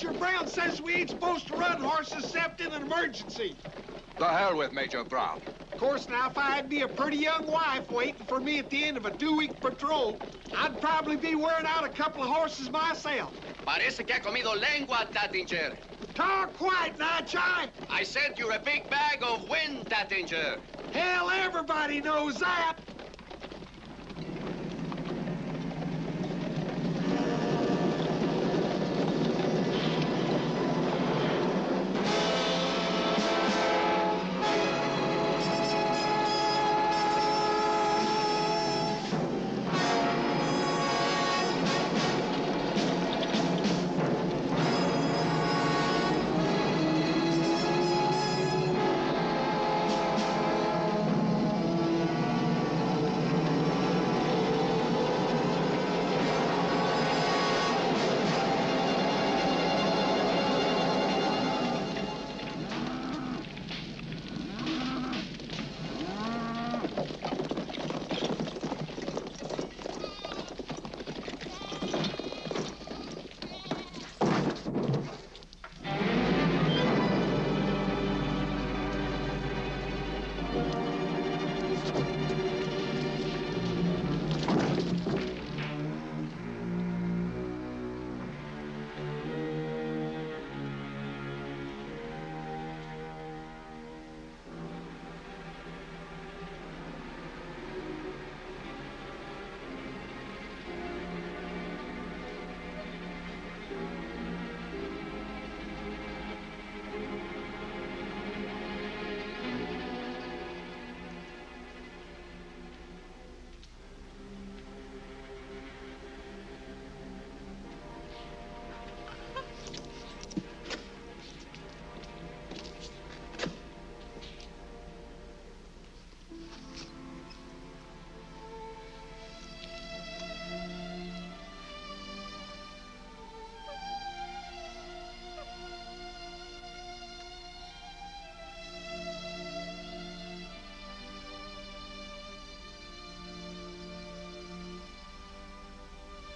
Major Brown says we ain't supposed to run horses except in an emergency. The hell with Major Brown. Of course, now, if I had me a pretty young wife waiting for me at the end of a 2-week patrol, I'd probably be wearing out a couple of horses myself. Parece que ha comido lengua, Tattinger. Talk quiet now, Chive. I said you're a big bag of wind, Tattinger. Hell, everybody knows that.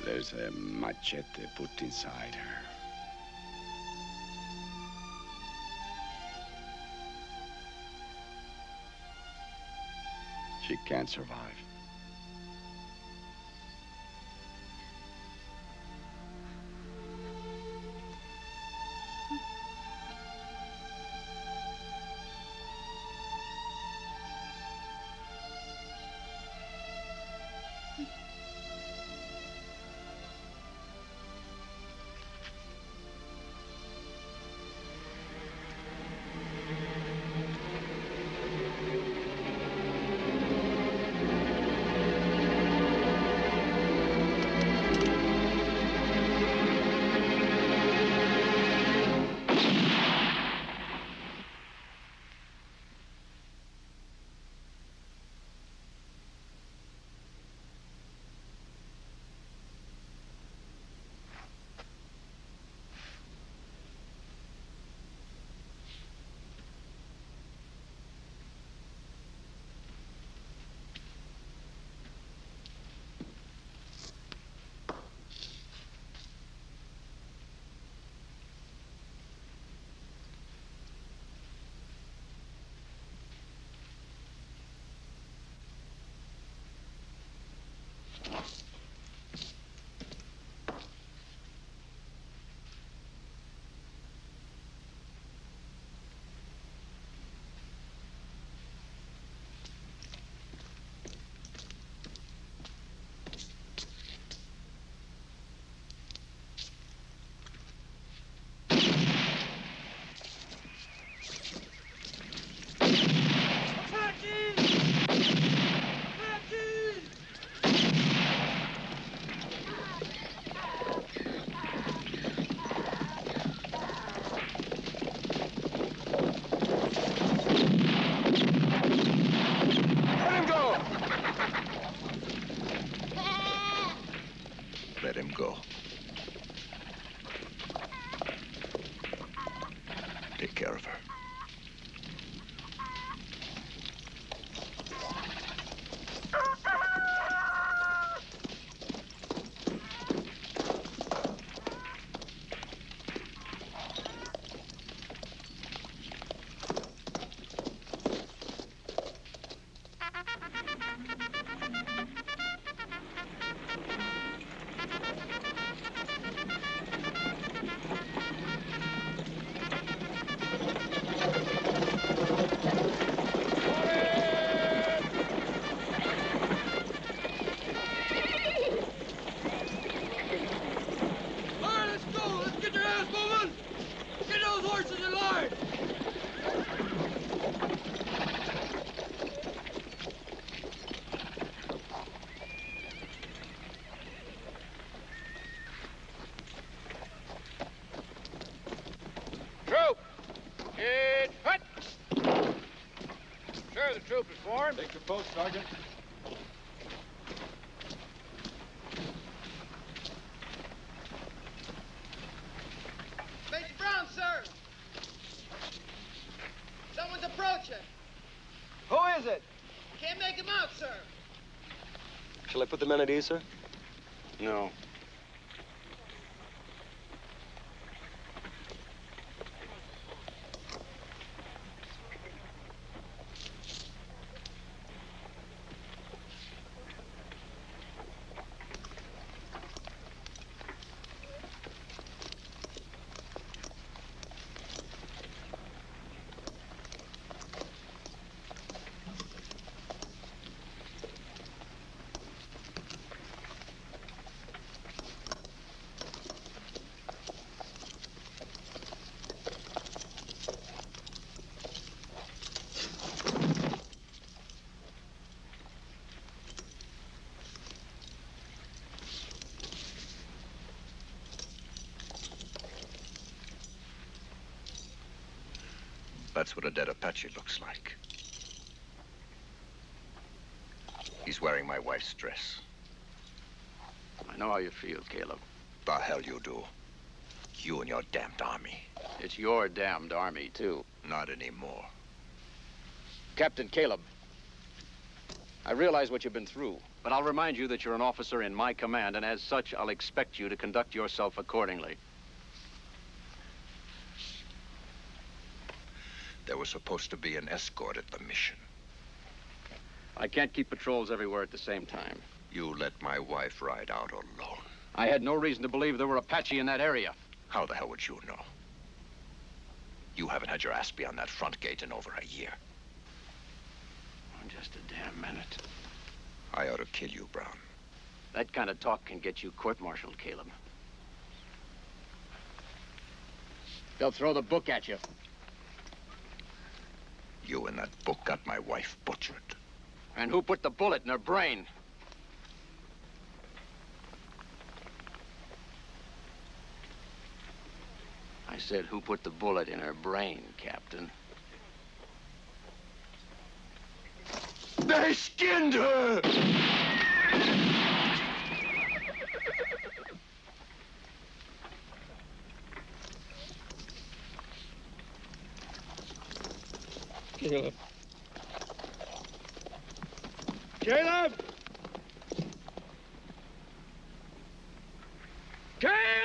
There's a machete put inside her. She can't survive. the troop is formed. Take your post, Sergeant. Major Brown, sir! Someone's approaching. Who is it? Can't make him out, sir. Shall I put the men at ease, sir? No. That's what a dead Apache looks like. He's wearing my wife's dress. I know how you feel, Caleb. The hell you do. You and your damned army. It's your damned army, too. Not anymore. Captain Caleb, I realize what you've been through, but I'll remind you that you're an officer in my command, and as such, I'll expect you to conduct yourself accordingly. There was supposed to be an escort at the mission. I can't keep patrols everywhere at the same time. You let my wife ride out alone. I had no reason to believe there were Apache in that area. How the hell would you know? You haven't had your ass beyond that front gate in over a year. Just a damn minute. I ought to kill you, Brown. That kind of talk can get you court-martialed, Caleb. They'll throw the book at you. You and that book got my wife butchered. And who put the bullet in her brain? I said, who put the bullet in her brain, Captain? They skinned her! Caleb. Caleb! Caleb!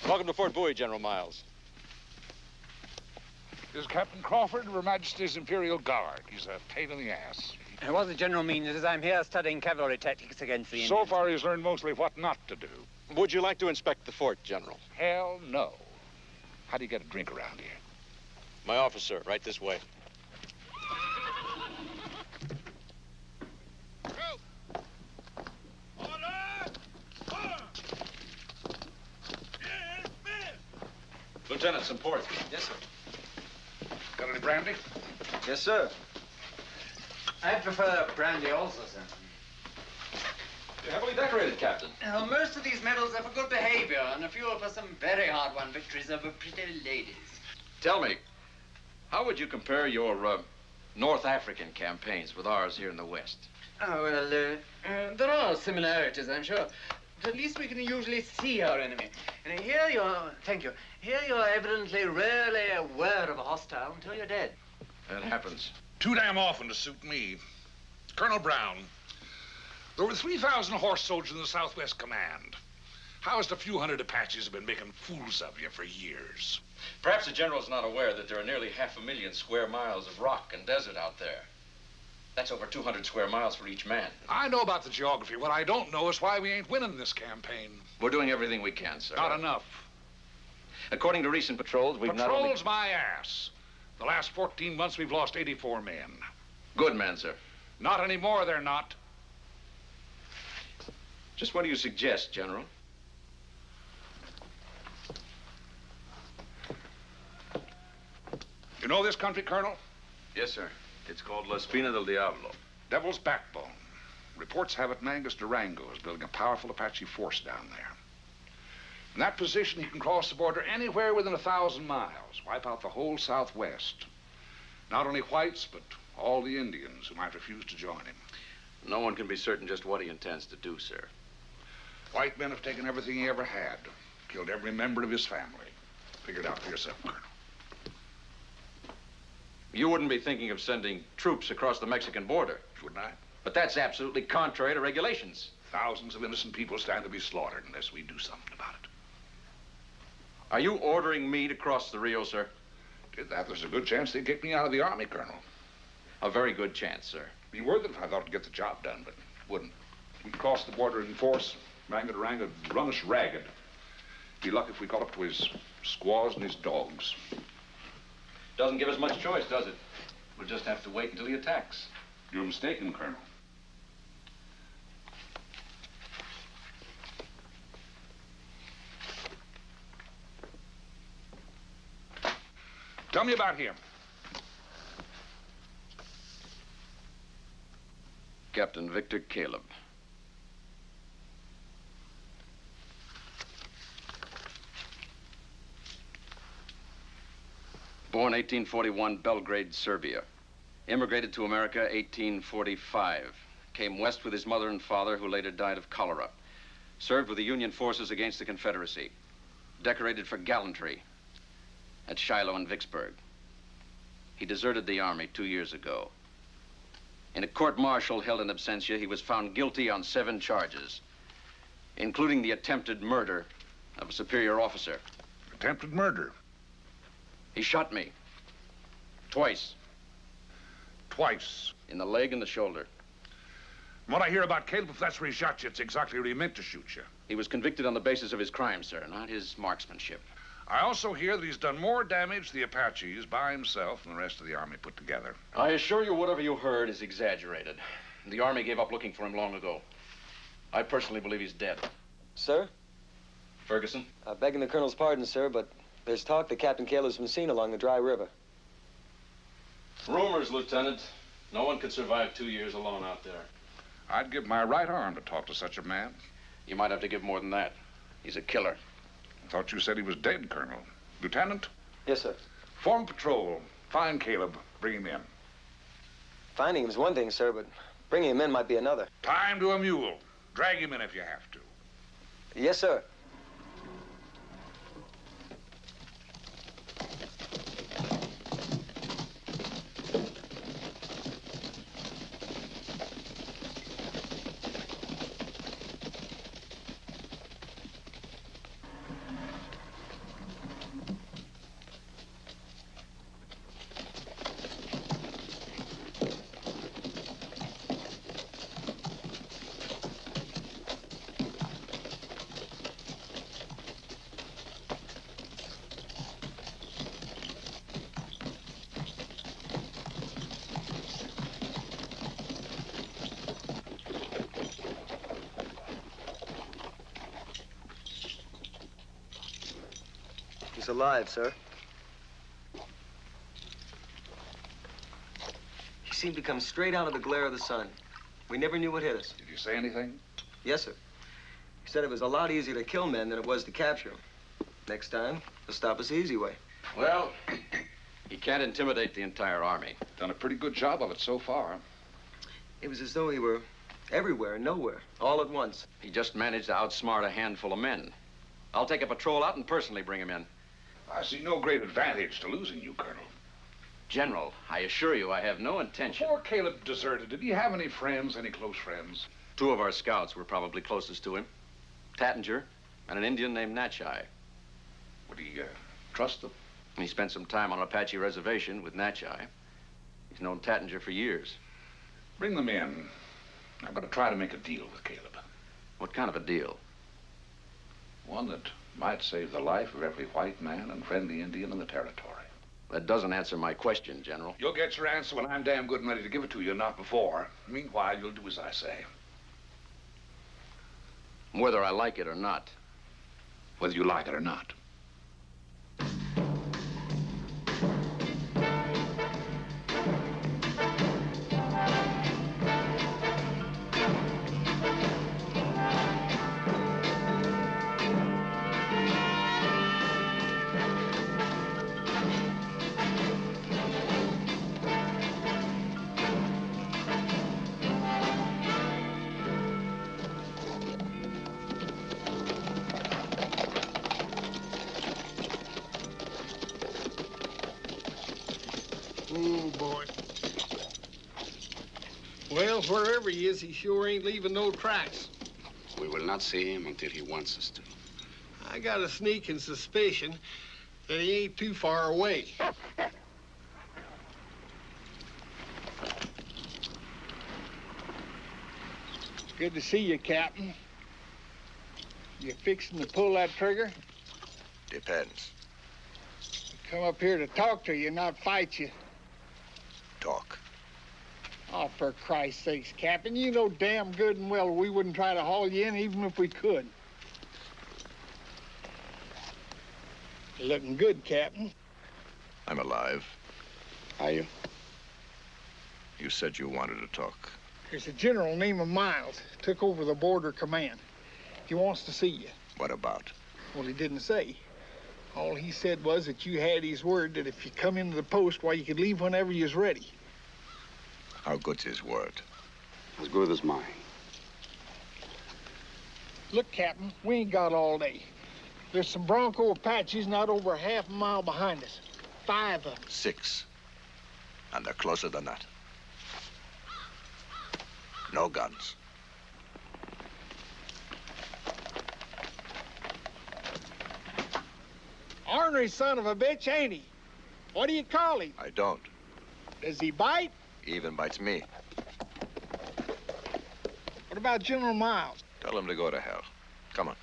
Welcome to Fort Bowie, General Miles. This is Captain Crawford of Her Majesty's Imperial Guard. He's a pain in the ass. What the general means is I'm here studying cavalry tactics against the Indians. So far, he's learned mostly what not to do. Would you like to inspect the fort, General? Hell no. How do you get a drink around here? My officer, right this way. Lieutenant, some port. Yes, sir. Got any brandy? Yes, sir. I prefer brandy also, sir. You're heavily decorated, Captain. Most of these medals are for good behavior, and a few are for some very hard-won victories over pretty ladies. Tell me, how would you compare your North African campaigns with ours here in the West? Oh, well, there are similarities, I'm sure. But at least we can usually see our enemy. And here you're, thank you, here you're evidently rarely aware of a hostile until you're dead. That happens. Too damn often to suit me. Colonel Brown, there were 3,000 horse soldiers in the Southwest Command. How is the few hundred Apaches have been making fools of you for years? Perhaps the general's not aware that there are nearly 500,000 square miles of rock and desert out there. That's over 200 square miles for each man. I know about the geography. What I don't know is why we ain't winning this campaign. We're doing everything we can, sir. Not enough. According to recent patrols, we've not only... Patrols my ass. The last 14 months, we've lost 84 men. Good men, sir. Not anymore, they're not. Just what do you suggest, General? You know this country, Colonel? Yes, sir. It's called La Espina del Diablo. Devil's Backbone. Reports have it Mangus Durango is building a powerful Apache force down there. In that position, he can cross the border anywhere within 1,000 miles, wipe out the whole Southwest. Not only whites, but all the Indians who might refuse to join him. No one can be certain just what he intends to do, sir. White men have taken everything he ever had, killed every member of his family. Figure it out for yourself, Colonel. You wouldn't be thinking of sending troops across the Mexican border. Wouldn't I? But that's absolutely contrary to regulations. Thousands of innocent people stand to be slaughtered unless we do something about it. Are you ordering me to cross the Rio, sir? Did that, there's a good chance they'd kick me out of the Army, Colonel. A very good chance, sir. Be worth it if I thought it'd get the job done, but wouldn't. We'd cross the border in force. Mangus Durango would run us ragged. Be lucky if we caught up to his squaws and his dogs. Doesn't give us much choice, does it? We'll just have to wait until he attacks. You're mistaken, Colonel. Tell me about him. Captain Victor Caleb. Born 1841, Belgrade, Serbia. Immigrated to America 1845. Came west with his mother and father, who later died of cholera. Served with the Union forces against the Confederacy. Decorated for gallantry at Shiloh and Vicksburg. He deserted the Army 2 years ago. In a court-martial held in absentia, he was found guilty on 7 charges, including the attempted murder of a superior officer. Attempted murder? He shot me. Twice. Twice? In the leg and the shoulder. From what I hear about Caleb, if that's where he shot you, it's exactly where he meant to shoot you. He was convicted on the basis of his crime, sir, not his marksmanship. I also hear that he's done more damage to the Apaches by himself than the rest of the Army put together. I assure you whatever you heard is exaggerated. The Army gave up looking for him long ago. I personally believe he's dead. Sir? Ferguson? Begging the Colonel's pardon, sir, but there's talk that Captain Caleb's been seen along the dry river. Rumors, Lieutenant. No one could survive 2 years alone out there. I'd give my right arm to talk to such a man. You might have to give more than that. He's a killer. I thought you said he was dead, Colonel. Lieutenant? Yes, sir. Form patrol. Find Caleb. Bring him in. Finding him's one thing, sir, but bringing him in might be another. Time to a mule. Drag him in if you have to. Yes, sir. He's alive, sir. He seemed to come straight out of the glare of the sun. We never knew what hit us. Did you say anything? Yes, sir. He said it was a lot easier to kill men than it was to capture them. Next time, he'll stop us the easy way. Well, he can't intimidate the entire army. Done a pretty good job of it so far. It was as though he were everywhere and nowhere, all at once. He just managed to outsmart a handful of men. I'll take a patrol out and personally bring him in. I see no great advantage to losing you, Colonel. General, I assure you I have no intention. Before Caleb deserted, did he have any friends, any close friends? 2 of our scouts were probably closest to him. Tattinger and an Indian named Natchai. Would he trust them? He spent some time on an Apache reservation with Natchai. He's known Tattinger for years. Bring them in. I'm going to try to make a deal with Caleb. What kind of a deal? One that might save the life of every white man and friendly Indian in the territory. That doesn't answer my question, General. You'll get your answer when I'm damn good and ready to give it to you, not before. Meanwhile, you'll do as I say. Whether I like it or not. Whether you like it or not. Oh, boy. Well, wherever he is, he sure ain't leaving no tracks. We will not see him until he wants us to. I got a sneaking suspicion that he ain't too far away. Good to see you, Captain. You fixing to pull that trigger? Depends. Come up here to talk to you, not fight you. Talk. Oh, for Christ's sakes, Captain, you know damn good and well we wouldn't try to haul you in even if we could. You're looking good, Captain. I'm alive. Are you? You said you wanted to talk. There's a general named Miles, took over the border command. He wants to see you. What about? Well, he didn't say. All he said was that you had his word that if you come into the post, why, you could leave whenever you was ready. How good's his word? As good as mine. Look, Captain, we ain't got all day. There's some Bronco Apaches not over half a mile behind us. 5 of them. 6. And they're closer than that. No guns. Ornery son of a bitch, ain't he? What do you call him? I don't. Does he bite? He even bites me. What about General Miles? Tell him to go to hell. Come on.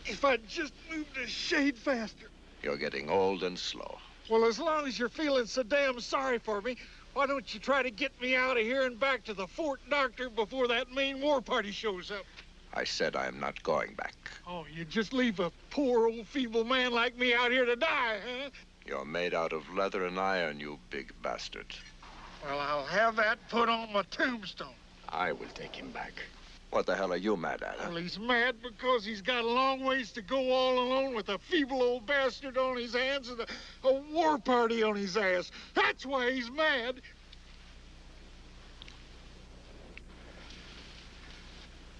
If I'd just moved a shade faster. You're getting old and slow. Well, as long as you're feeling so damn sorry for me, Why don't you try to get me out of here and back to the Fort Doctor before that main war party shows up? I said I am not going back. Oh, you just leave a poor old feeble man like me out here to die, huh? You're made out of leather and iron, you big bastard. Well, I'll have that put on my tombstone. I will take him back. What the hell are you mad at? Well, he's mad because he's got a long ways to go all alone with a feeble old bastard on his hands and a war party on his ass. That's why he's mad.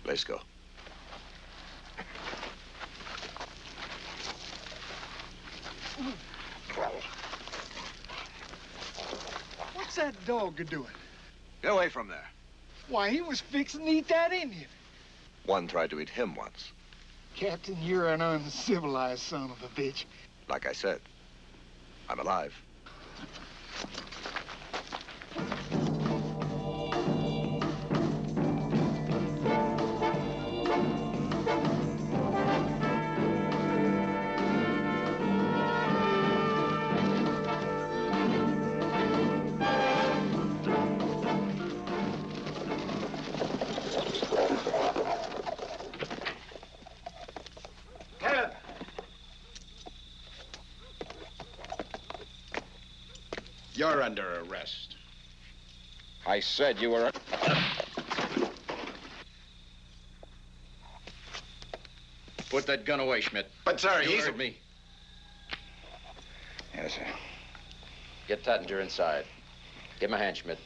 Let's go. What's that dog doing? Get away from there. Why, he was fixing to eat that Indian. One tried to eat him once. Captain, you're an uncivilized son of a bitch. Like I said, I'm alive. You're under arrest. I said you were... Put that gun away, Schmidt. But, sir, You he's... heard me. Yes, sir. Get Tattinger inside. Give him a hand, Schmidt.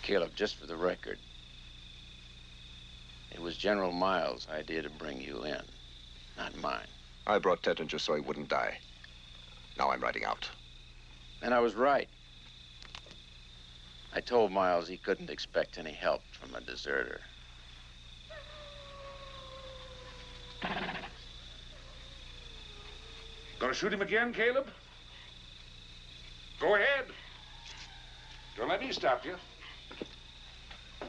Caleb, just for the record, it was General Miles' idea to bring you in, not mine. I brought Tettinger so he wouldn't die. Now I'm riding out. And I was right. I told Miles he couldn't expect any help from a deserter. Gonna shoot him again, Caleb? Go ahead. Don't let me stop you.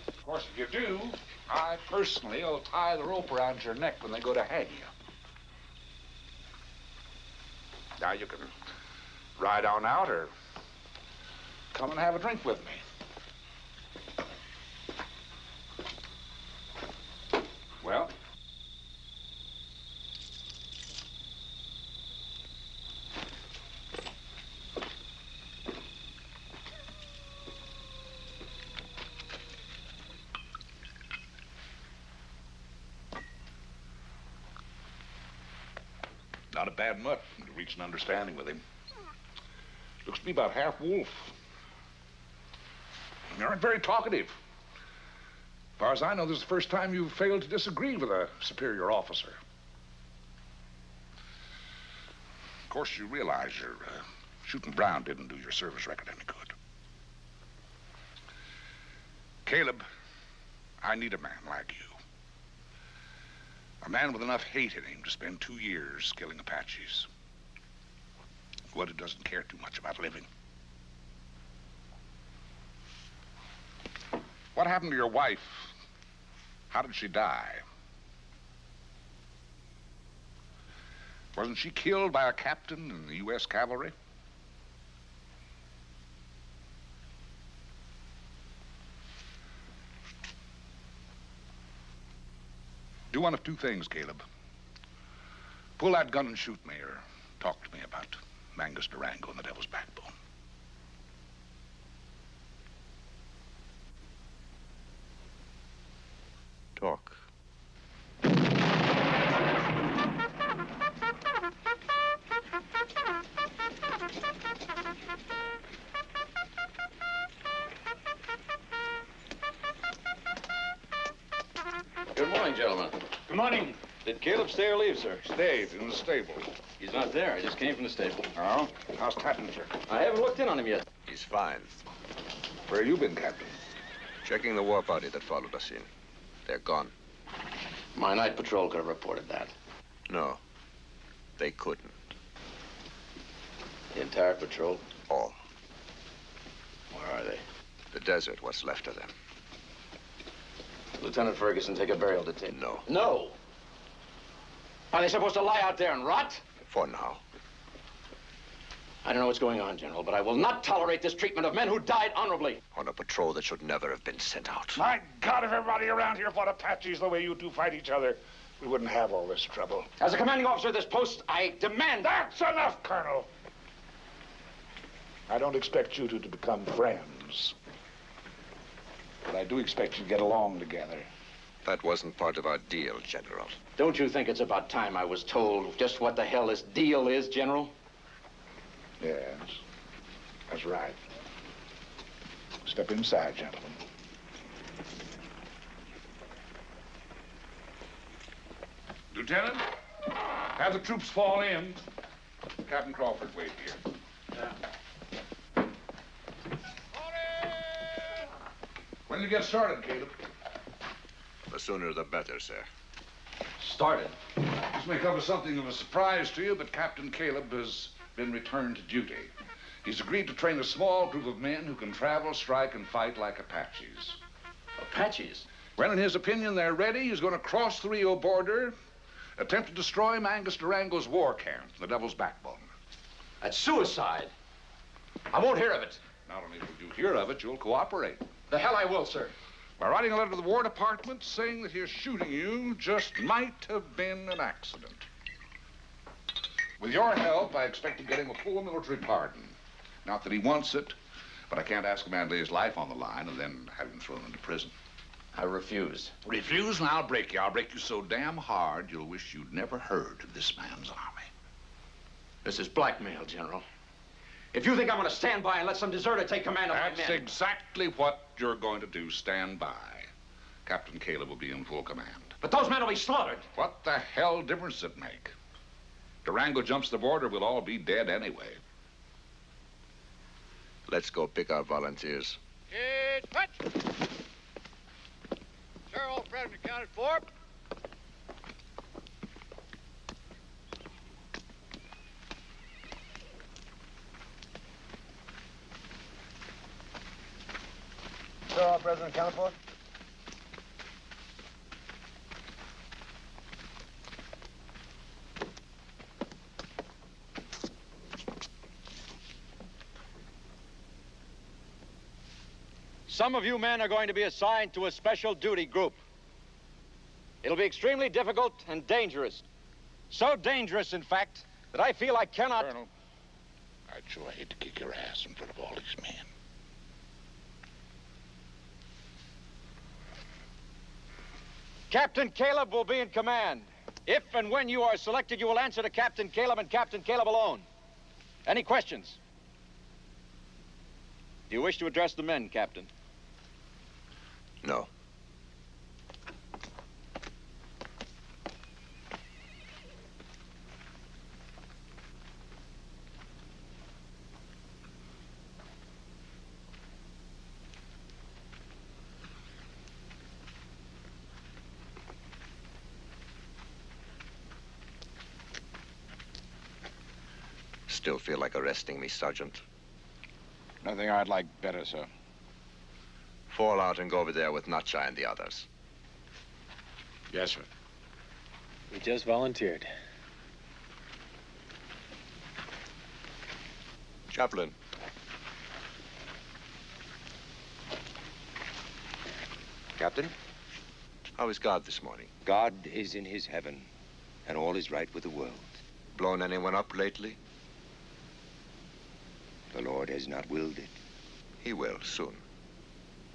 Of course, if you do, I personally will tie the rope around your neck when they go to hang you. Now you can ride on out or come and have a drink with me. Well? Not a bad mutt to reach an understanding with him. Looks to be about half wolf. You aren't very talkative. As far as I know, this is the first time you've failed to disagree with a superior officer. Of course, you realize your shooting Brown didn't do your service record any good. Caleb, I need a man like you. A man with enough hate in him to spend 2 years killing Apaches. One who doesn't care too much about living. What happened to your wife? How did she die? Wasn't she killed by a captain in the U.S. Cavalry? Do one of two things, Caleb. Pull that gun and shoot me, or talk to me about Mangus Durango and the Devil's Backbone. Talk. Good morning, gentlemen. Good morning. Did Caleb stay or leave, sir? Stayed in the stable. He's not there. I just came from the stable. Oh? How's Tattinger? I haven't looked in on him yet. He's fine. Where you been, Captain? Checking the war party that followed us in. They're gone. My night patrol could have reported that. No, they couldn't. The entire patrol? All. Where are they? The desert, what's left of them. Lieutenant Ferguson, take a burial to tape. No. No! Are they supposed to lie out there and rot? For now. I don't know what's going on, General, but I will not tolerate this treatment of men who died honorably. On a patrol that should never have been sent out. My God, if everybody around here fought Apaches the way you two fight each other, we wouldn't have all this trouble. As a commanding officer of this post, I demand... That's enough, Colonel. I don't expect you two to become friends. But I do expect you to get along together. That wasn't part of our deal, General. Don't you think it's about time I was told just what the hell this deal is, General? Yes, that's right. Step inside, gentlemen. Lieutenant, have the troops fall in. Captain Crawford, wait here. When do you get started, Caleb? The sooner the better, sir. Started? This may come as something of a surprise to you, but Captain Caleb has been returned to duty. He's agreed to train a small group of men who can travel, strike, and fight like Apaches. Apaches? Well, in his opinion, they're ready. He's going to cross the Rio border, attempt to destroy Mangus Durango's war camp, the Devil's Backbone. That's suicide. I won't hear of it. Not only will you hear of it, you'll cooperate. The hell I will, sir. By writing a letter to the War Department saying that his shooting you just might have been an accident. With your help, I expect to get him a full military pardon. Not that he wants it, but I can't ask a man to lay his life on the line and then have him thrown into prison. I refuse. Refuse, and I'll break you. I'll break you so damn hard, you'll wish you'd never heard of this man's army. This is blackmail, General. If you think I'm going to stand by and let some deserter take command of my men... That's exactly what you're going to do. Stand by. Captain Caleb will be in full command. But those men will be slaughtered. What the hell difference does it make? Durango jumps the border, we'll all be dead anyway. Let's go pick our volunteers. Dispatch! Sir, all present accounted for. Sir, all present accounted for. Some of you men are going to be assigned to a special duty group. It'll be extremely difficult and dangerous. So dangerous, in fact, that I feel I cannot... Colonel, I'd sure hate to kick your ass in front of all these men. Captain Caleb will be in command. If and when you are selected, you will answer to Captain Caleb and Captain Caleb alone. Any questions? Do you wish to address the men, Captain? No. Still feel like arresting me, Sergeant? Nothing I'd like better, sir. Fall out and go over there with Nutshire and the others. Yes, sir. We just volunteered. Chaplain. Captain? How is God this morning? God is in his heaven, and all is right with the world. Blown anyone up lately? The Lord has not willed it. He will, soon.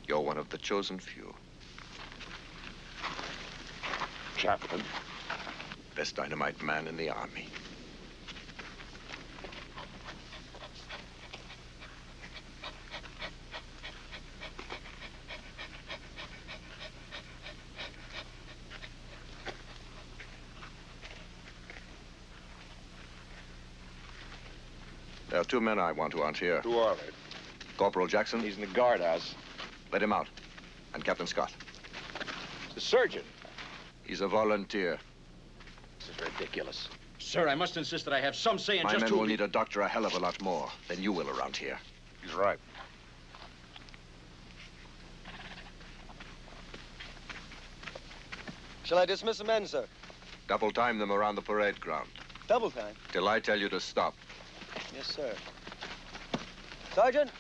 You're one of the chosen few. Chaplain. Best dynamite man in the army. There are two men I want who aren't here. Who are they? Corporal Jackson. He's in the guardhouse. Let him out. And Captain Scott? The surgeon. He's a volunteer. This is ridiculous. Sir, I must insist that I have some say in My just men who... will need a doctor a hell of a lot more than you will around here. He's right. Shall I dismiss the men, sir? Double time them around the parade ground. Double time? Till I tell you to stop. Yes, sir. Sergeant?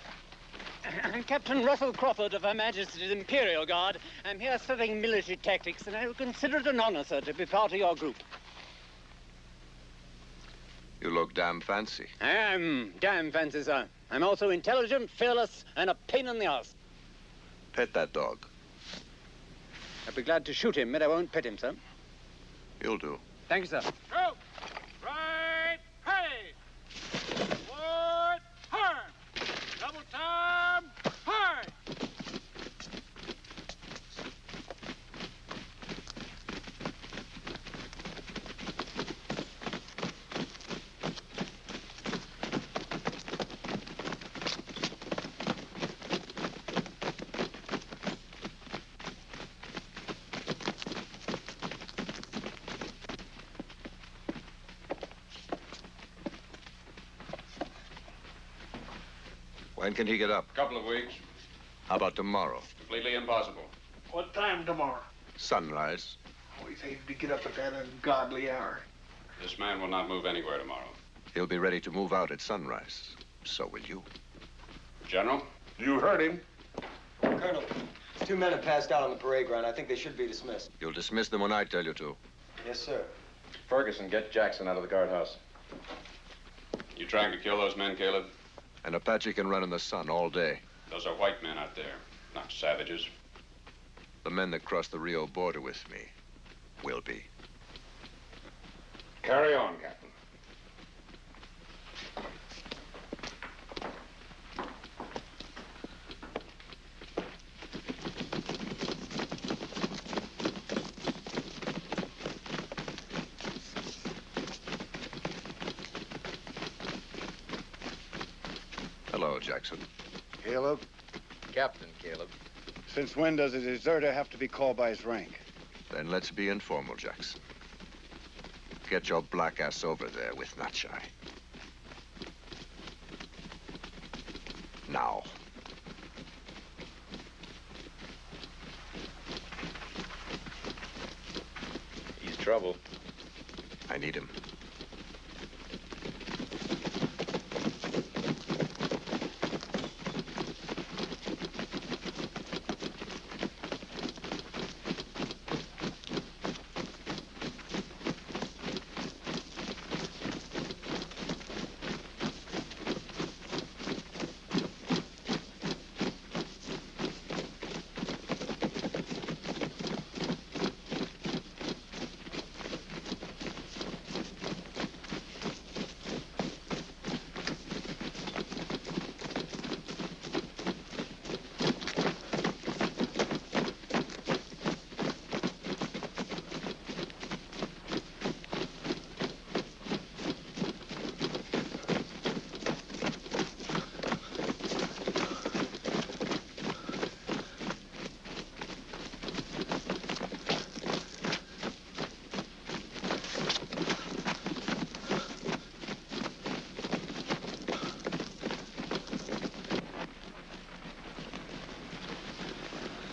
Captain Russell Crawford of Her Majesty's Imperial Guard. I'm here studying military tactics, and I would consider it an honor, sir, to be part of your group. You look damn fancy. I am damn fancy, sir. I'm also intelligent, fearless, and a pain in the ass. Pet that dog. I'd be glad to shoot him, but I won't pet him, sir. You'll do. Thank you, sir. Go! Right, hey! Forward, hard! Double time, hard! When can he get up? A couple of weeks. How about tomorrow? Completely impossible. What time tomorrow? Sunrise. Always hated to get up at that ungodly hour. This man will not move anywhere tomorrow. He'll be ready to move out at sunrise. So will you. General? You heard him. Colonel, 2 men have passed out on the parade ground. I think they should be dismissed. You'll dismiss them when I tell you to. Yes, sir. Ferguson, get Jackson out of the guardhouse. You trying to kill those men, Caleb? An Apache can run in the sun all day. Those are white men out there, not savages. The men that cross the Rio border with me will be. Carry on, Captain. Hello, Jackson. Caleb, Captain Caleb. since when does a deserter have to be called by his rank? Then let's be informal, Jackson. Get your black ass over there with Natchai. Now. He's trouble. I need him.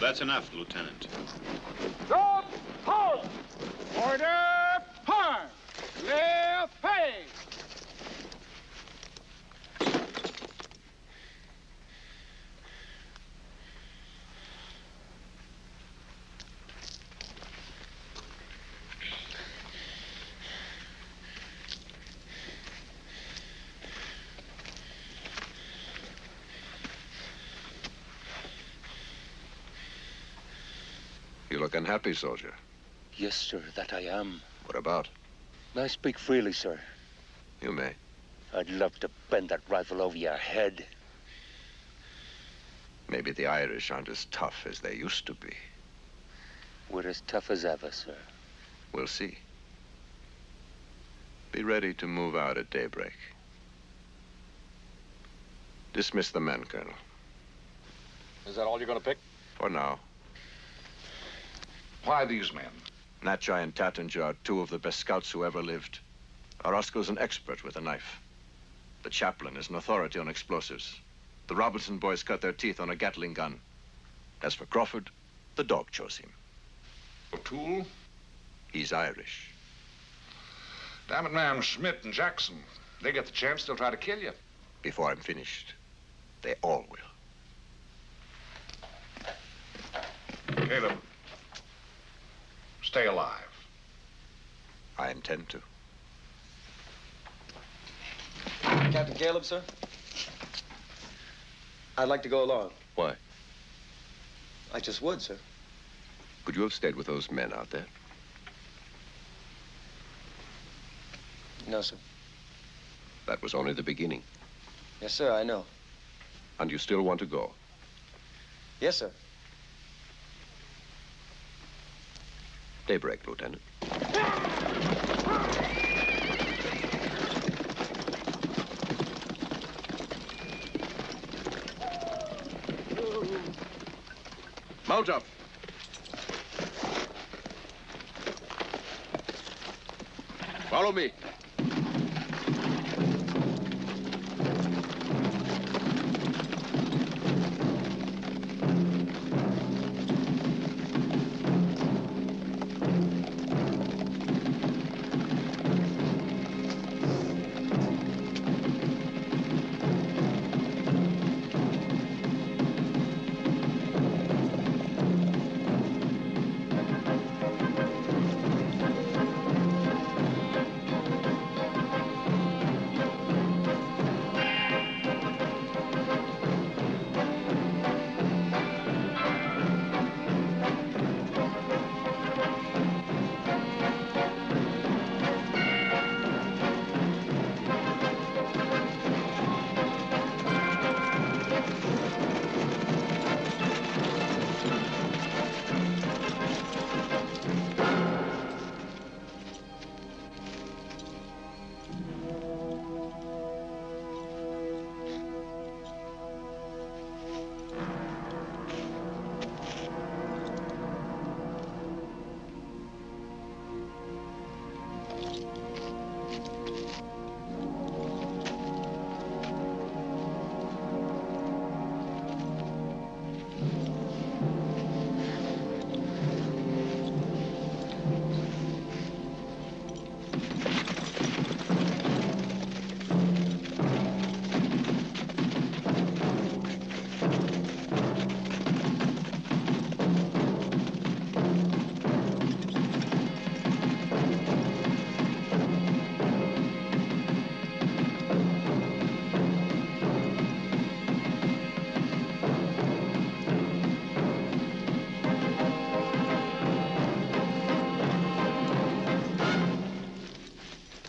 That's enough, Lieutenant. Drop, halt! Order, hard! Left, hey! You look unhappy, soldier. Yes, sir, that I am. What about? I speak freely, sir. You may. I'd love to bend that rifle over your head. Maybe the Irish aren't as tough as they used to be. We're as tough as ever, sir. We'll see. Be ready to move out at daybreak. Dismiss the men, Colonel. Is that all you're going to pick? For now. Why these men? Natchai and Tattinger are two of the best scouts who ever lived. Orozco's an expert with a knife. The chaplain is an authority on explosives. The Robinson boys cut their teeth on a Gatling gun. As for Crawford, the dog chose him. O'Toole? He's Irish. Damn it, man, Schmidt and Jackson. They get the chance, they'll try to kill you. Before I'm finished, they all will. Caleb, stay alive. I intend to. Captain Caleb, sir? I'd like to go along. Why? I just would, sir. Could you have stayed with those men out there? No, sir. That was only the beginning. Yes, sir, I know. And you still want to go? Yes, sir. Daybreak, Lieutenant. Mount up. Follow me.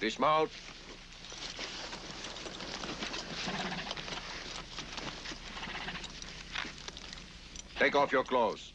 Dismount. Take off your clothes.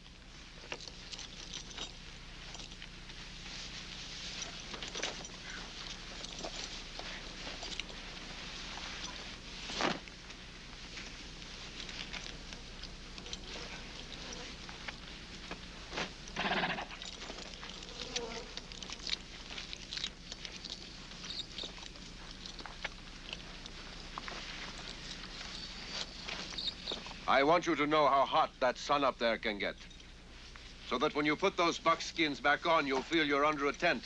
I want you to know how hot that sun up there can get. So that when you put those buckskins back on, you'll feel you're under a tent.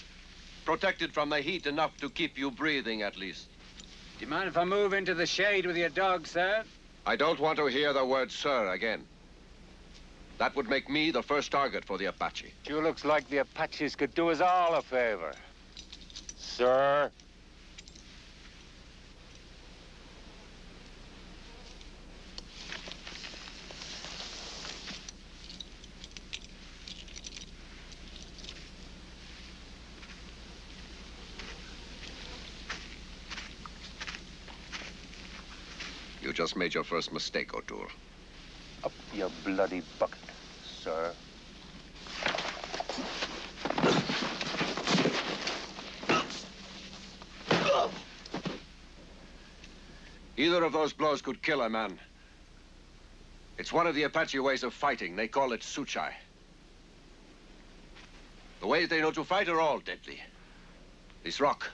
Protected from the heat enough to keep you breathing, at least. Do you mind if I move into the shade with your dog, sir? I don't want to hear the word sir again. That would make me the first target for the Apache. Sure looks like the Apaches could do us all a favor. Sir? You just made your first mistake, O'Toole. Up your bloody bucket, sir. Either of those blows could kill a man. It's one of the Apache ways of fighting. They call it suchai. The ways they know to fight are all deadly. This rock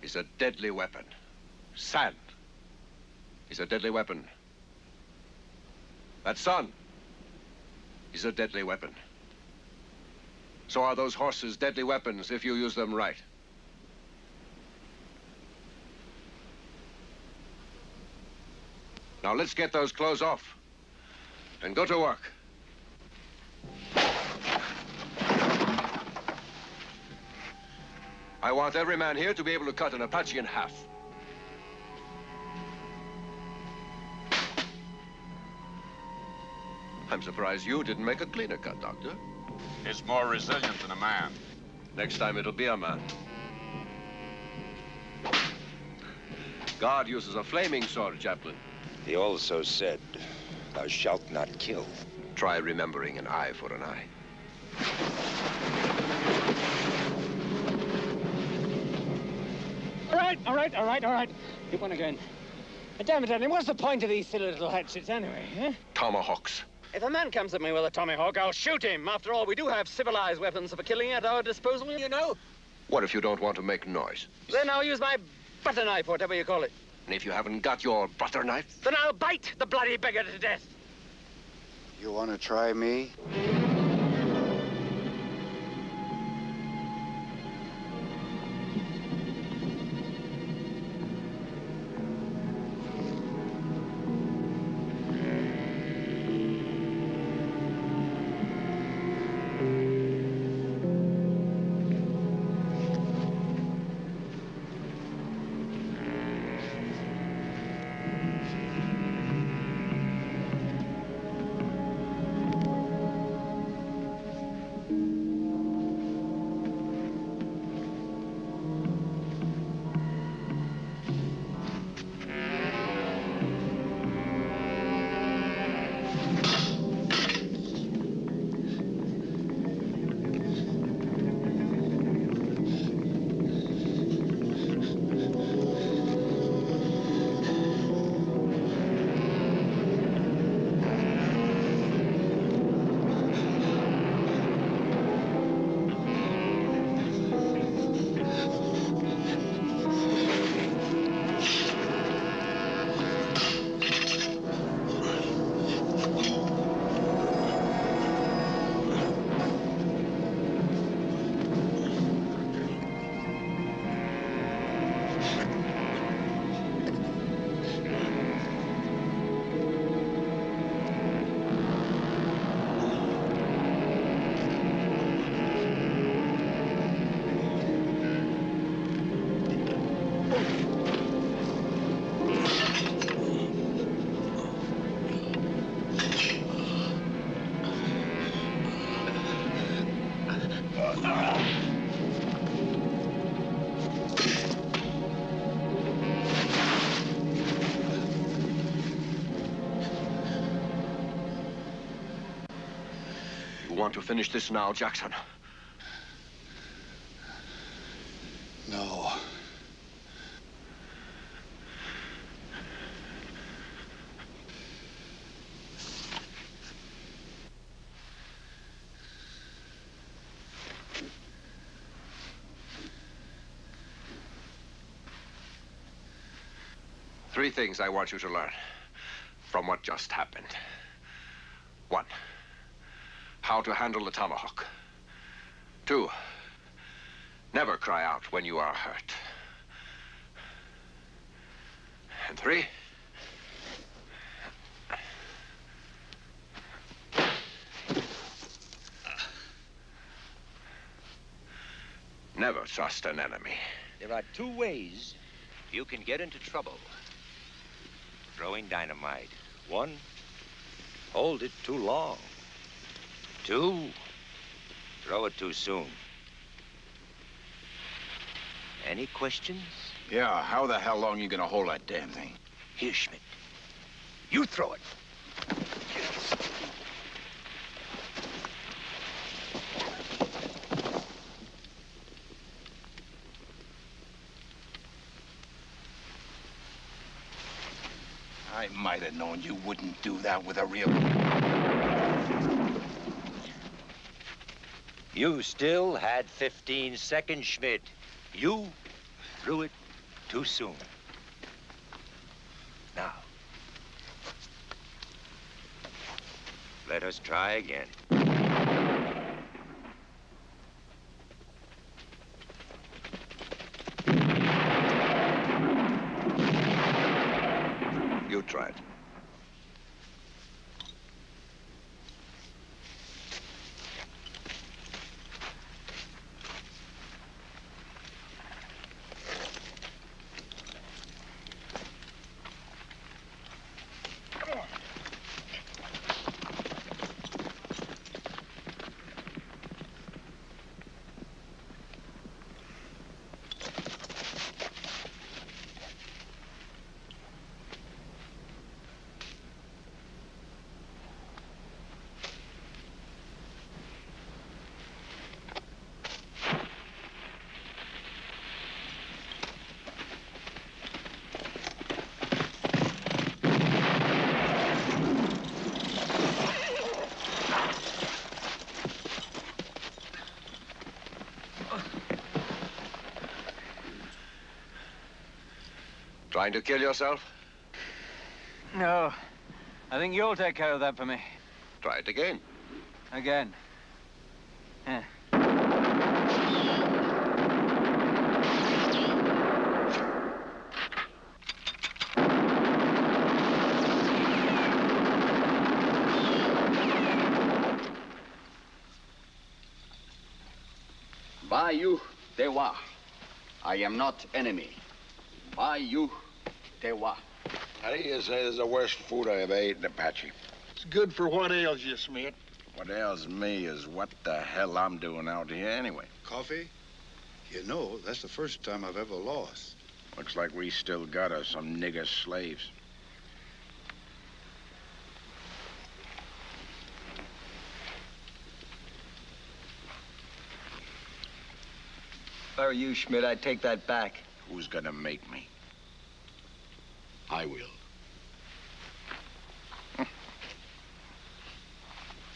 is a deadly weapon. Sand is a deadly weapon. That sun is a deadly weapon. So are those horses deadly weapons if you use them right. Now let's get those clothes off and go to work. I want every man here to be able to cut an Apache in half. I'm surprised you didn't make a cleaner cut, Doctor. It's more resilient than a man. Next time it'll be a man. God uses a flaming sword, Chaplain. He also said, thou shalt not kill. Try remembering an eye for an eye. All right. Keep on again. Damn it, Danny, what's the point of these silly little hatchets anyway, huh? Tomahawks. If a man comes at me with a tomahawk, I'll shoot him. After all, we do have civilized weapons for killing at our disposal, you know. What if you don't want to make noise? Then I'll use my butter knife, whatever you call it. And if you haven't got your butter knife? Then I'll bite the bloody beggar to death. You want to try me? You want to finish this now, Jackson? No. Three things I want you to learn from what just happened. One, how to handle the tomahawk. Two, never cry out when you are hurt. And three, never trust an enemy. There are two ways you can get into trouble. Throwing dynamite. One, hold it too long. Two, throw it too soon. Any questions? Yeah, how the hell long you gonna hold that damn thing? Here, Schmidt. You throw it. I might have known you wouldn't do that with a real... You still had 15 seconds, Schmidt. You threw it too soon. Now, let us try again. You tried. Trying to kill yourself? No. I think you'll take care of that for me. Try it again. Again. Yeah. Bayou Dewa. I am not enemy. Bayou Dewa. How do you say this is the worst food I ever ate in Apache? It's good for what ails you, Smith. What ails me is what the hell I'm doing out here anyway. Coffee? You know, that's the first time I've ever lost. Looks like we still got us some nigger slaves. If I were you, Schmidt, I'd take that back. Who's gonna make me? I will.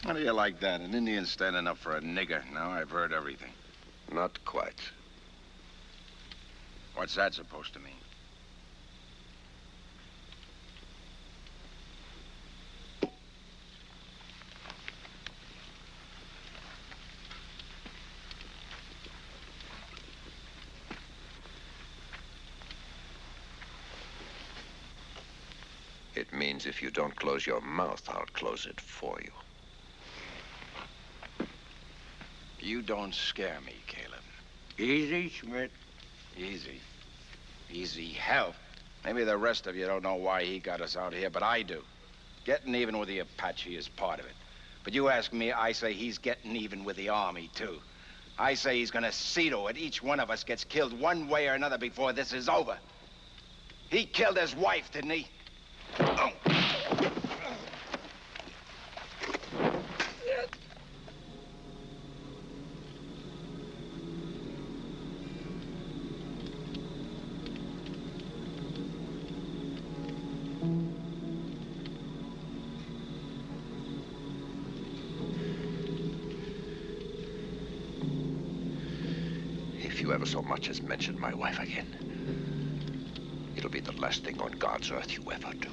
How do you like that? An Indian standing up for a nigger. Now I've heard everything. Not quite. What's that supposed to mean? It means if you don't close your mouth, I'll close it for you. You don't scare me, Caleb. Easy, Schmidt. Easy. Easy hell. Maybe the rest of you don't know why he got us out here, but I do. Getting even with the Apache is part of it. But you ask me, I say he's getting even with the Army, too. I say he's gonna see to it each one of us gets killed one way or another before this is over. He killed his wife, didn't he? Oh. If you ever so much as mention my wife again, it'll be the last thing on God's earth you ever do.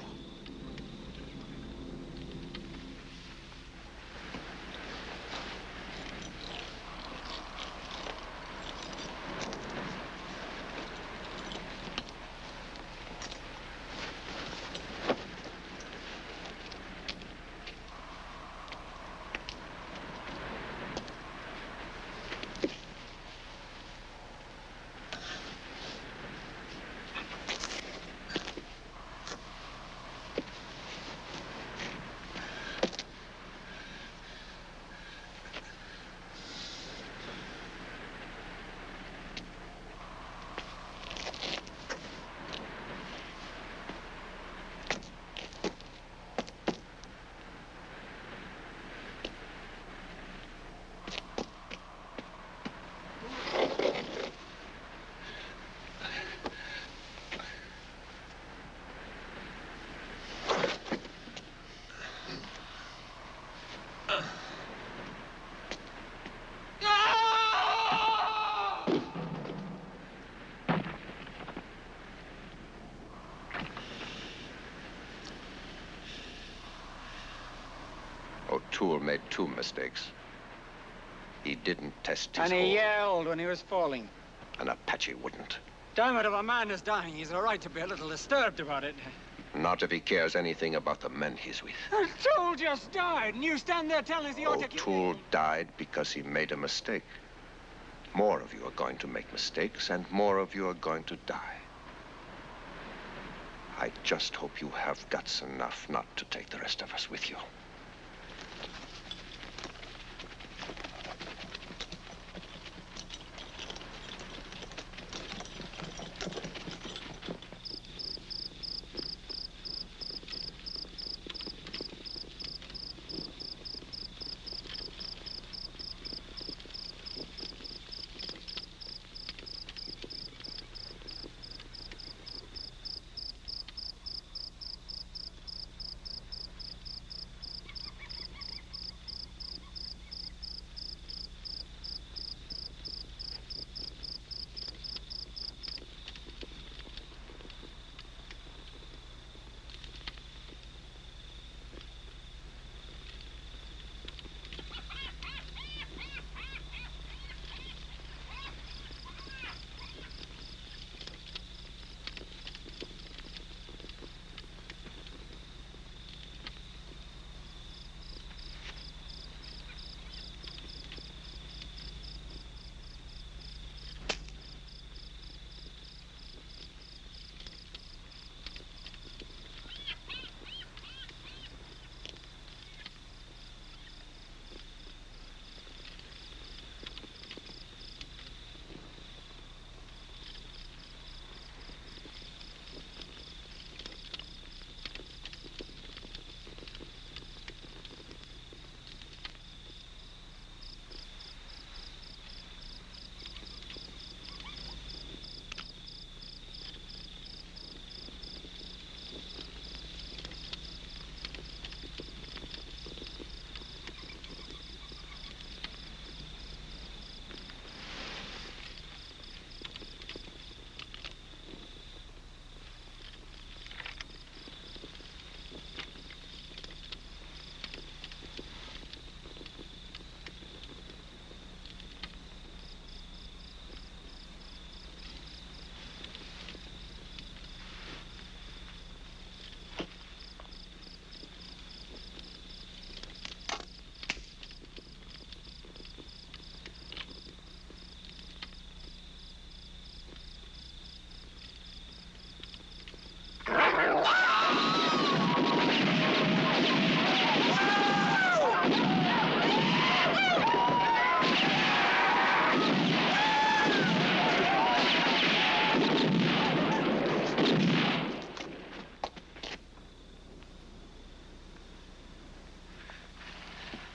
O'Toole made 2 mistakes. He didn't test his And he hold. yelled when he was falling. An Apache wouldn't. Damn it, if a man is dying, he's a right to be a little disturbed about it. Not if he cares anything about the men he's with. O'Toole just died, and you stand there telling us he ought to kill... O'Toole died because he made a mistake. More of you are going to make mistakes, and more of you are going to die. I just hope you have guts enough not to take the rest of us with you.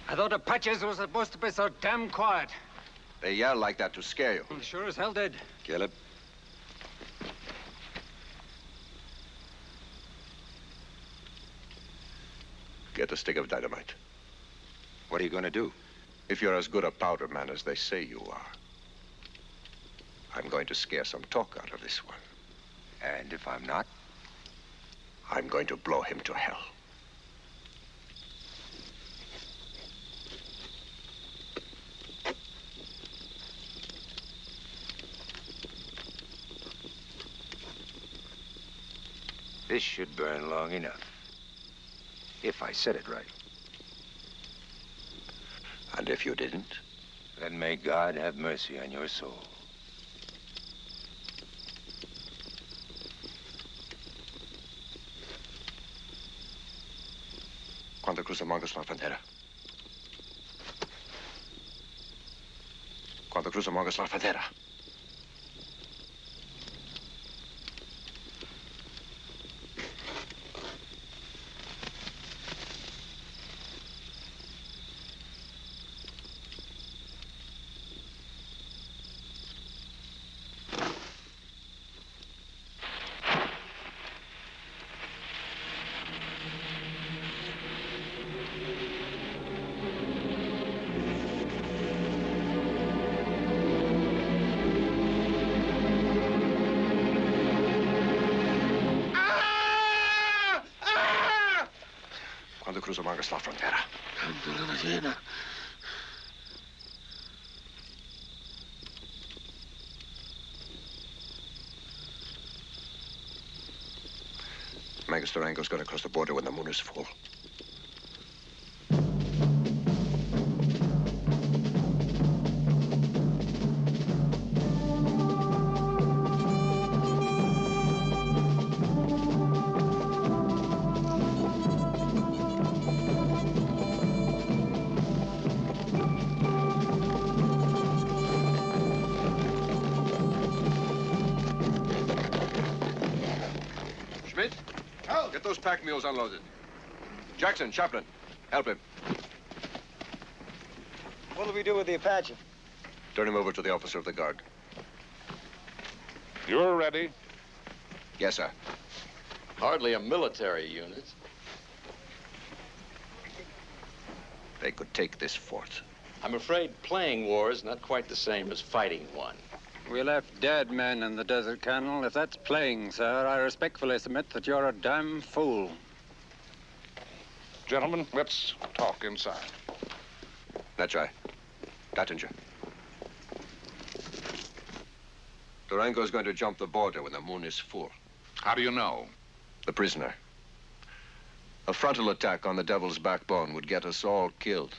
I thought Apaches was supposed to be so damn quiet. They yell like that to scare you. Sure as hell did. Kill it. Get a stick of dynamite. What are you going to do? If you're as good a powder man as they say you are, I'm going to scare some talk out of this one. And if I'm not? I'm going to blow him to hell. This should burn long enough. If I said it right. And if you didn't? Then may God have mercy on your soul. Cuando cruzamos la frontera. Cuando cruzamos la frontera. cruzamos la frontera. Magus Durango's going to cross the border when the moon is full. Get those pack mules unloaded. Jackson, Chaplain, help him. What do we do with the Apache? Turn him over to the officer of the guard. You're ready? Yes, sir. Hardly a military unit. They could take this fort. I'm afraid playing war is not quite the same as fighting one. We left dead men in the desert, Colonel. If that's playing, sir, I respectfully submit that you're a damn fool. Gentlemen, let's talk inside. That's right. Tattinger. Durango's going to jump the border when the moon is full. How do you know? The prisoner. A frontal attack on the Devil's Backbone would get us all killed.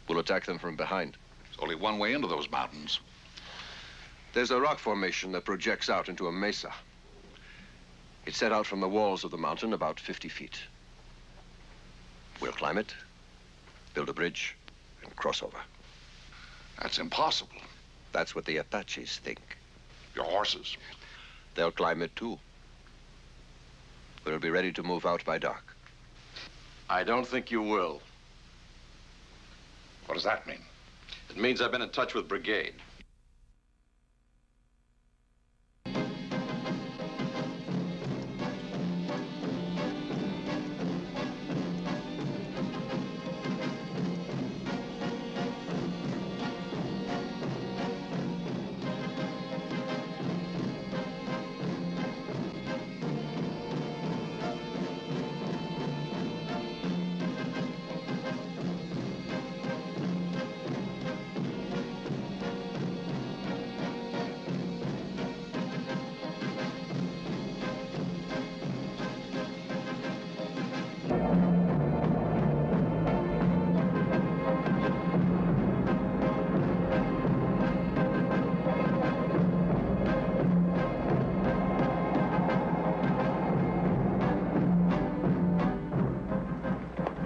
We'll attack them from behind. There's only one way into those mountains. There's a rock formation that projects out into a mesa. It's set out from the walls of the mountain about 50 feet. We'll climb it, build a bridge, and cross over. That's impossible. That's what the Apaches think. Your horses? They'll climb it too. We'll be ready to move out by dark. I don't think you will. What does that mean? It means I've been in touch with Brigade.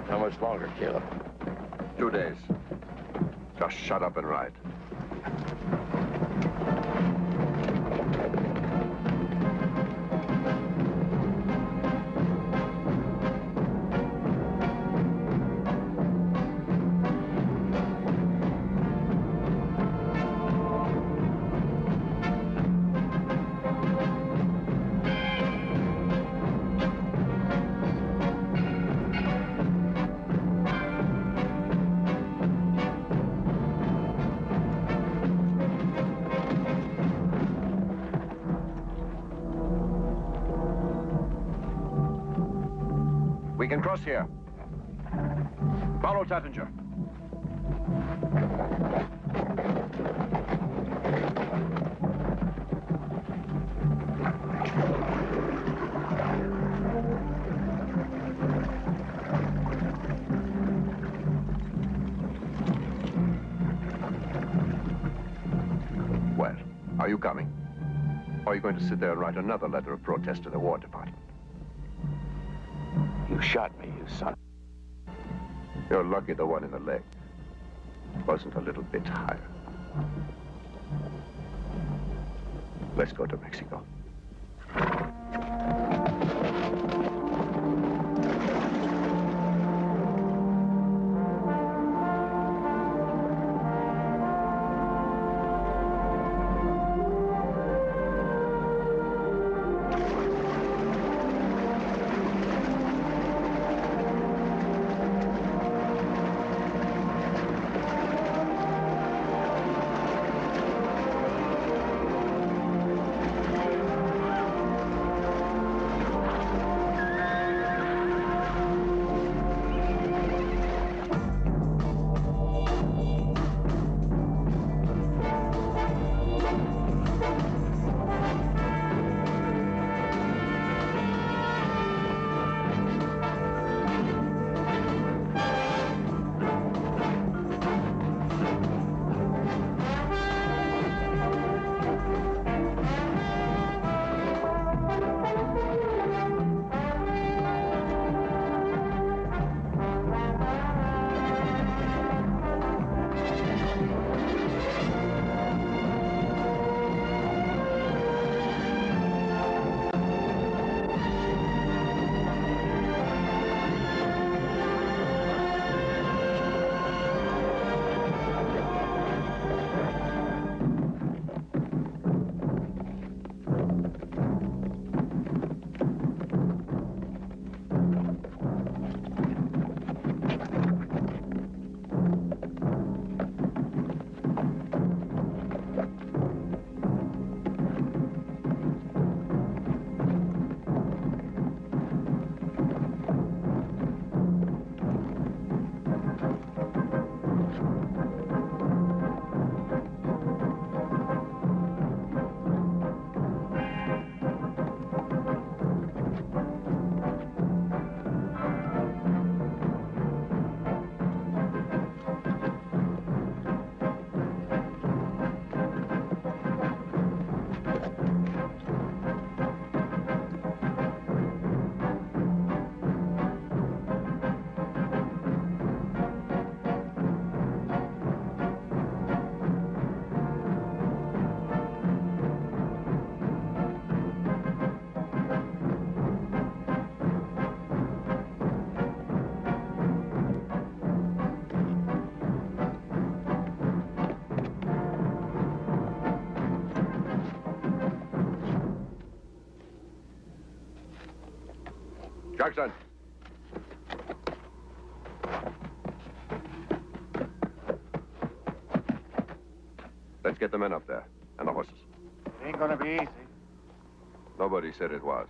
How much longer, Caleb? 2 days. Just shut up and ride. We can cross here. Follow Tattinger. Well, are you coming? Or are you going to sit there and write another letter of protest to the War Department? You shot me, you son. You're lucky the one in the leg wasn't a little bit higher. Let's go to Mexico. Jackson. Let's get the men up there, and the horses. It ain't gonna be easy. Nobody said it was.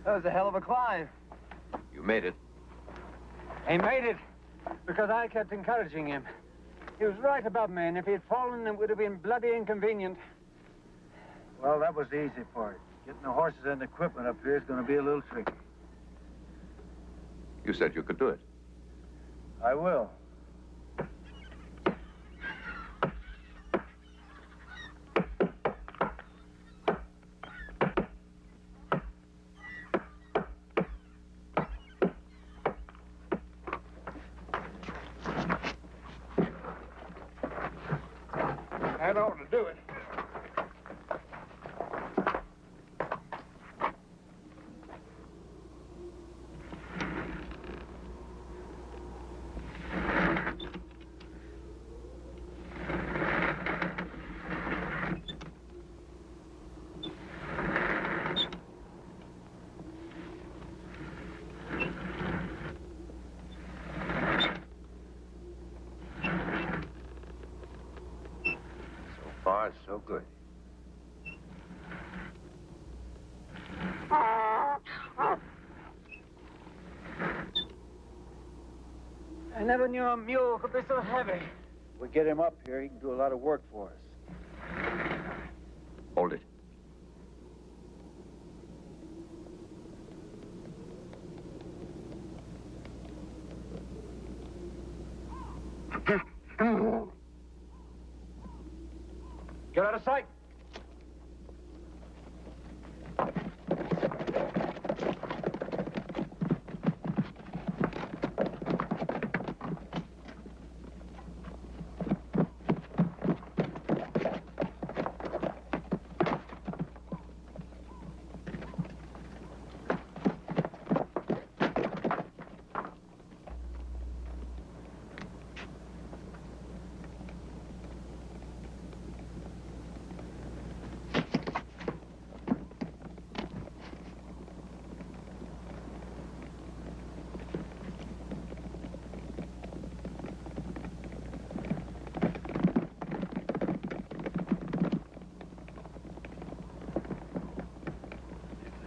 That was a hell of a climb. You made it. He made it because I kept encouraging him. He was right above me, and if he'd fallen, it would have been bloody inconvenient. Well, that was the easy part. Getting the horses and equipment up here is going to be a little tricky. You said you could do it. I will. That ought to do it. Far, so good. I never knew a mule could be so heavy. If we get him up here, he can do a lot of work for us. Hold it. Get out of sight.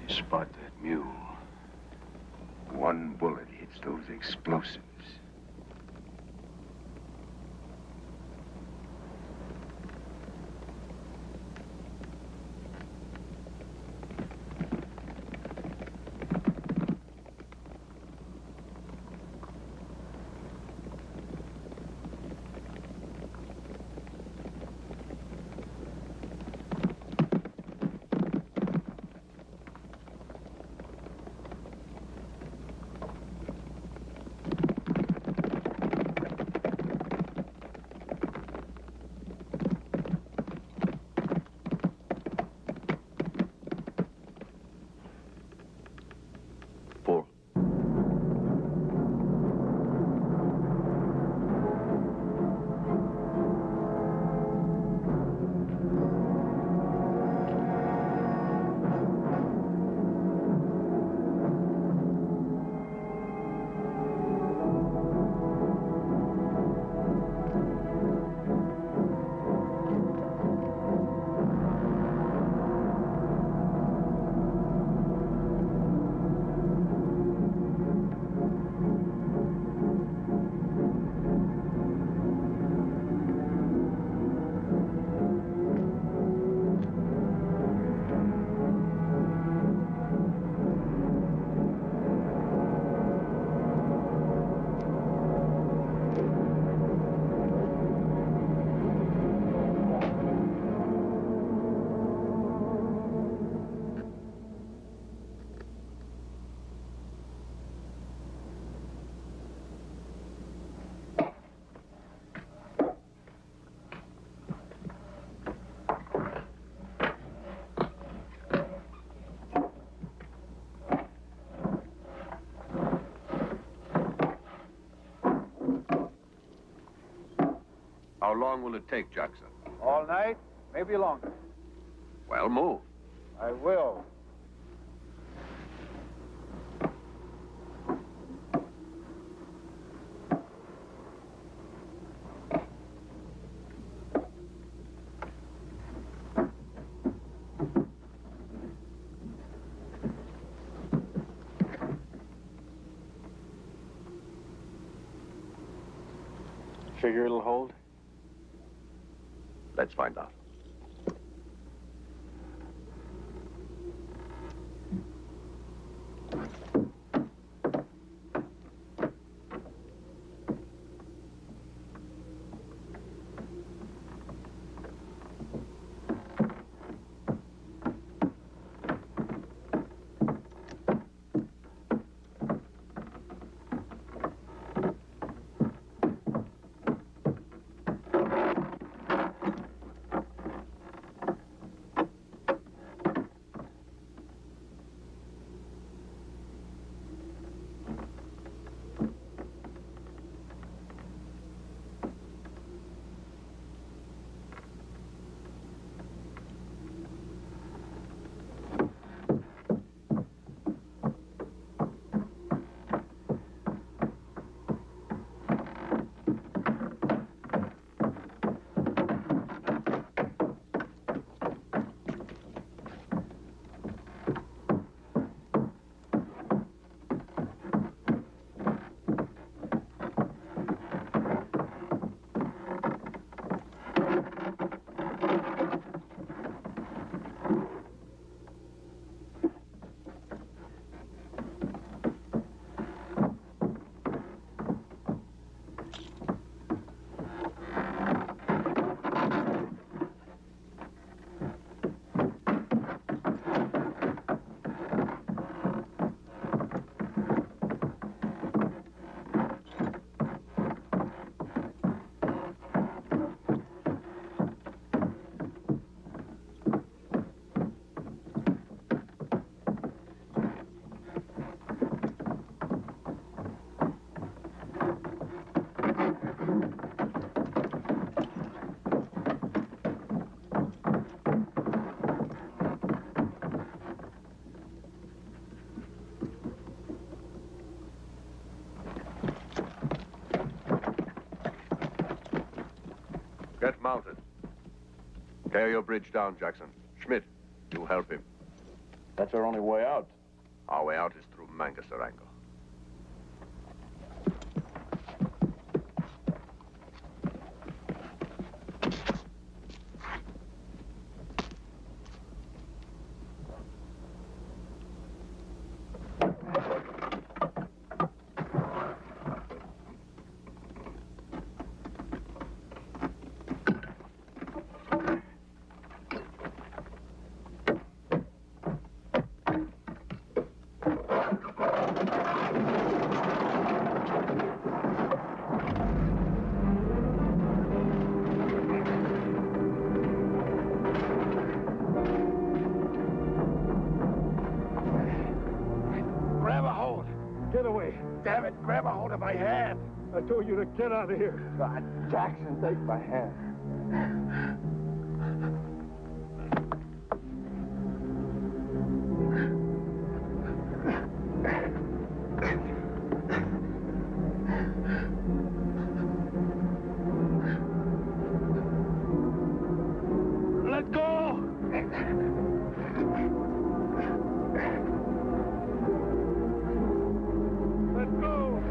Spot that mule. One bullet hits those explosives. How long will it take, Jackson? All night, maybe longer. Well, move. I will. Figure it'll hold? Let's find out. Get mounted. Tear your bridge down, Jackson. Schmidt, you help him. That's our only way out. Our way out is through Mangasarango. Damn it, grab a hold of my hand. I told you to get out of here. God, Jackson, take my hand. Let go! Let go!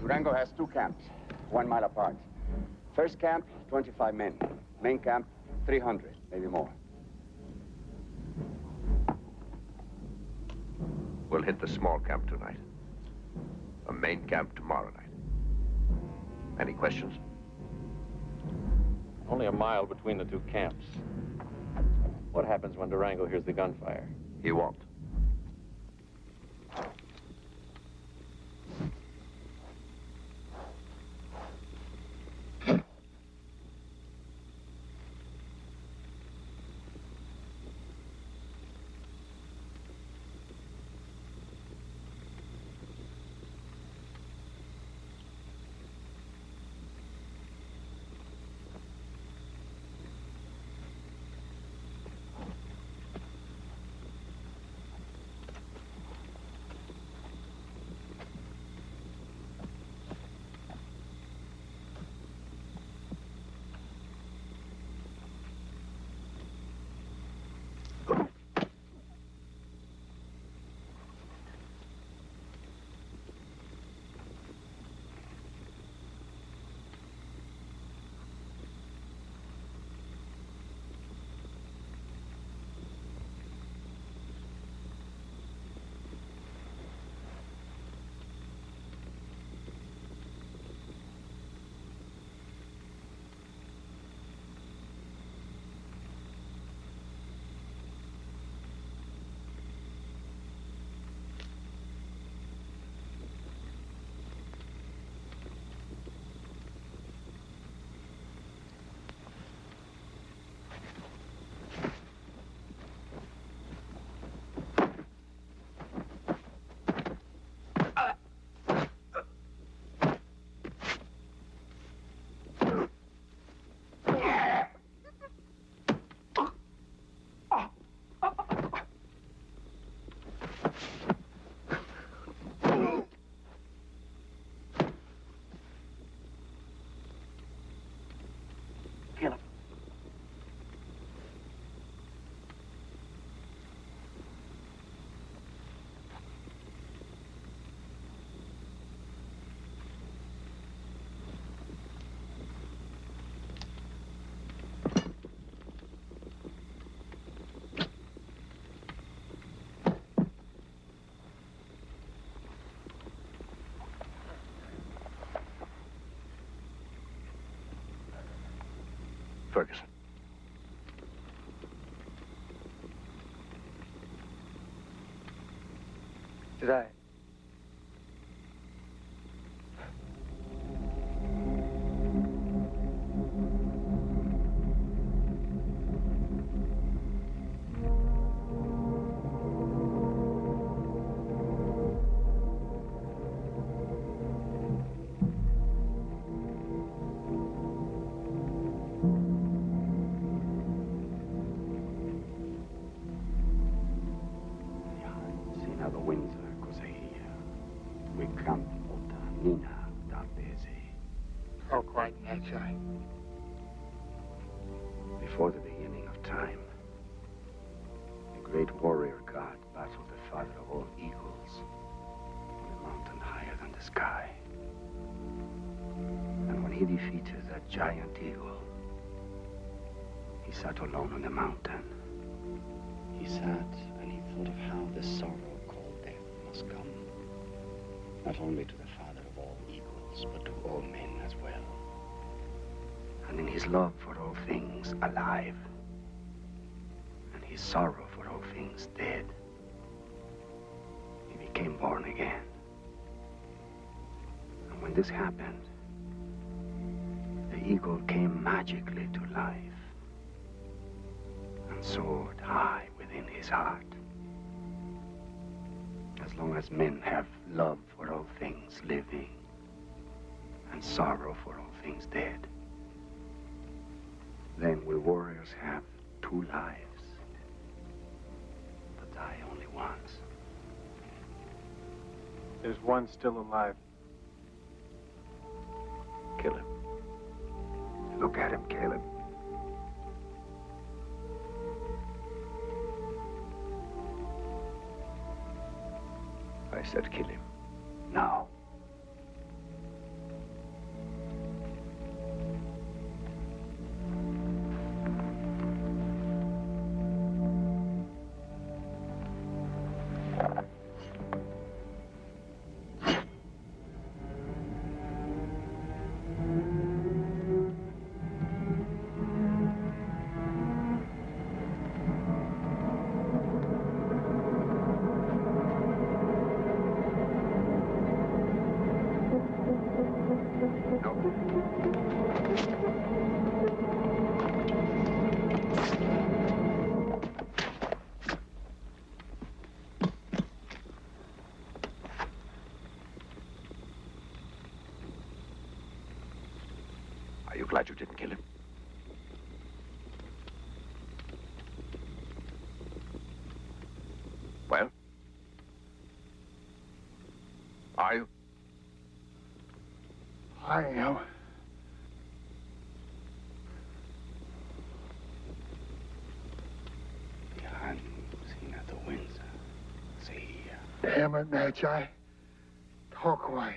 Franco has two camps, 1 mile apart. First camp, 25 men. Main camp, 300, maybe more. We'll hit the small camp tonight. A main camp tomorrow night. Any questions? Only a mile between the two camps. What happens when Durango hears the gunfire? He won't. Ferguson. Did I? Oh, quite naturally. Before the beginning of time, the great warrior god battled the father of all eagles on a mountain higher than the sky. And when he defeated that giant eagle, he sat alone on the mountain. He sat and he thought of how the sorrow called death must come, not only to the father of all eagles, but to all men as well. And in his love for all things alive, and his sorrow for all things dead, he became born again. And when this happened, the eagle came magically to life and soared high within his heart. As long as men have love for all things living and sorrow for all things dead, then will warriors have two lives, but die only once. There's one still alive. Kill him. Look at him, Caleb. I said kill him. Now. Are you glad you didn't kill him? Well? Are you? I am. Behind, seen at the winds. See. Damn it, Magi. Talk away.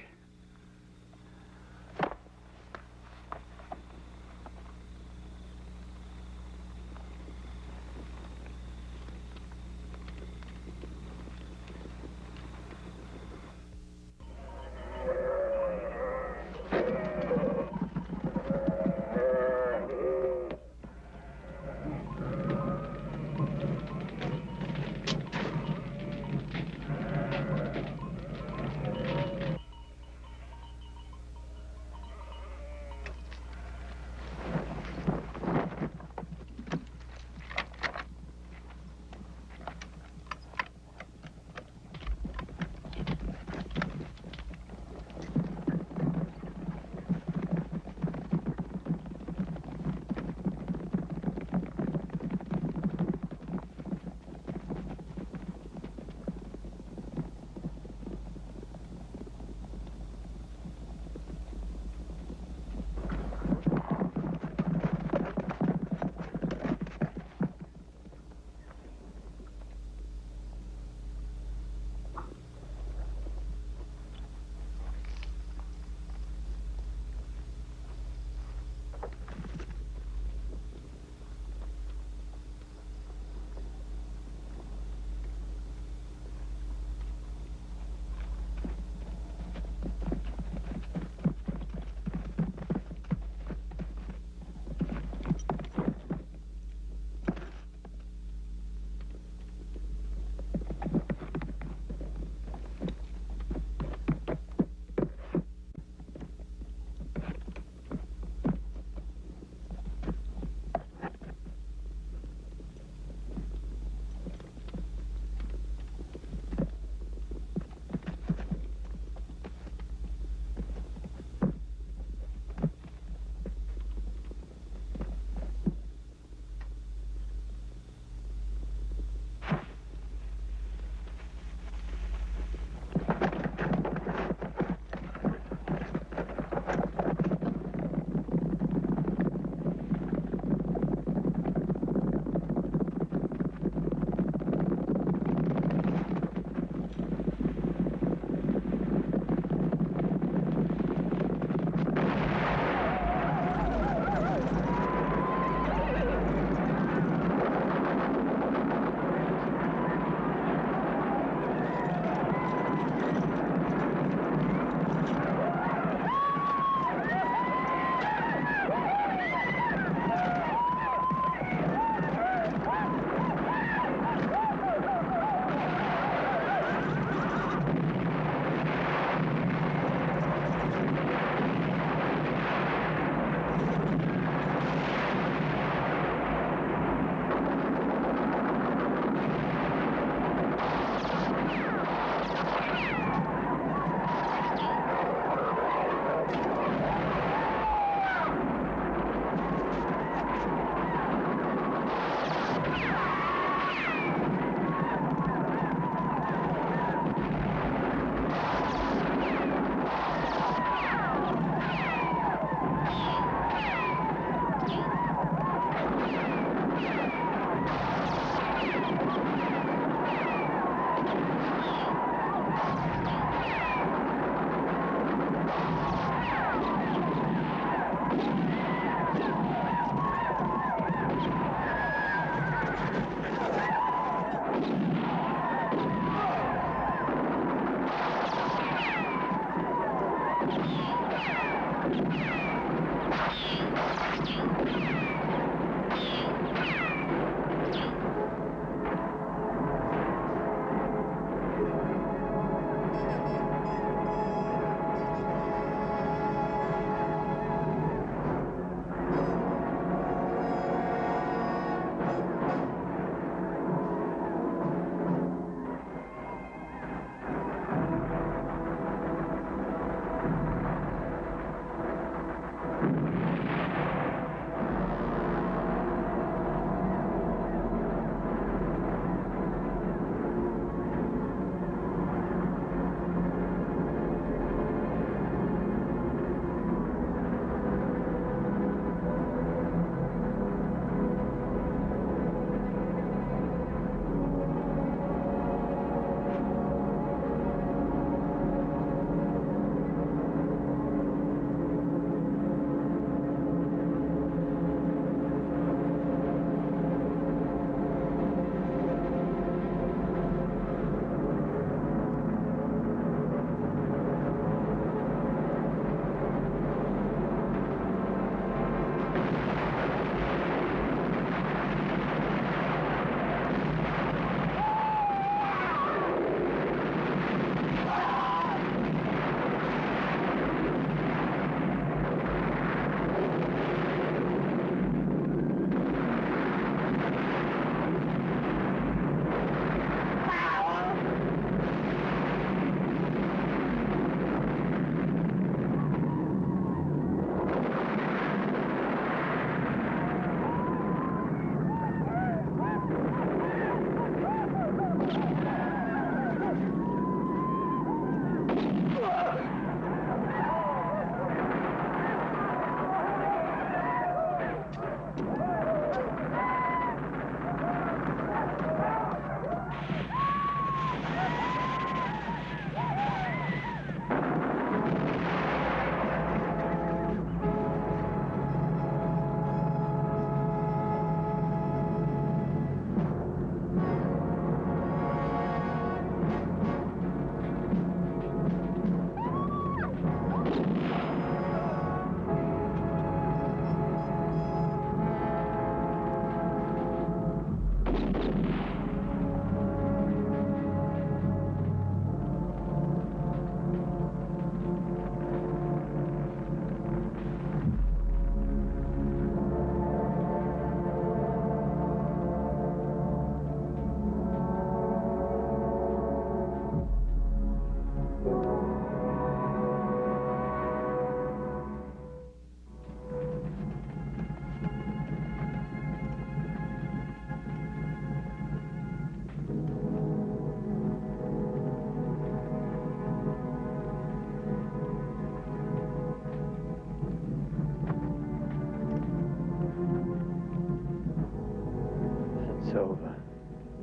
It's over.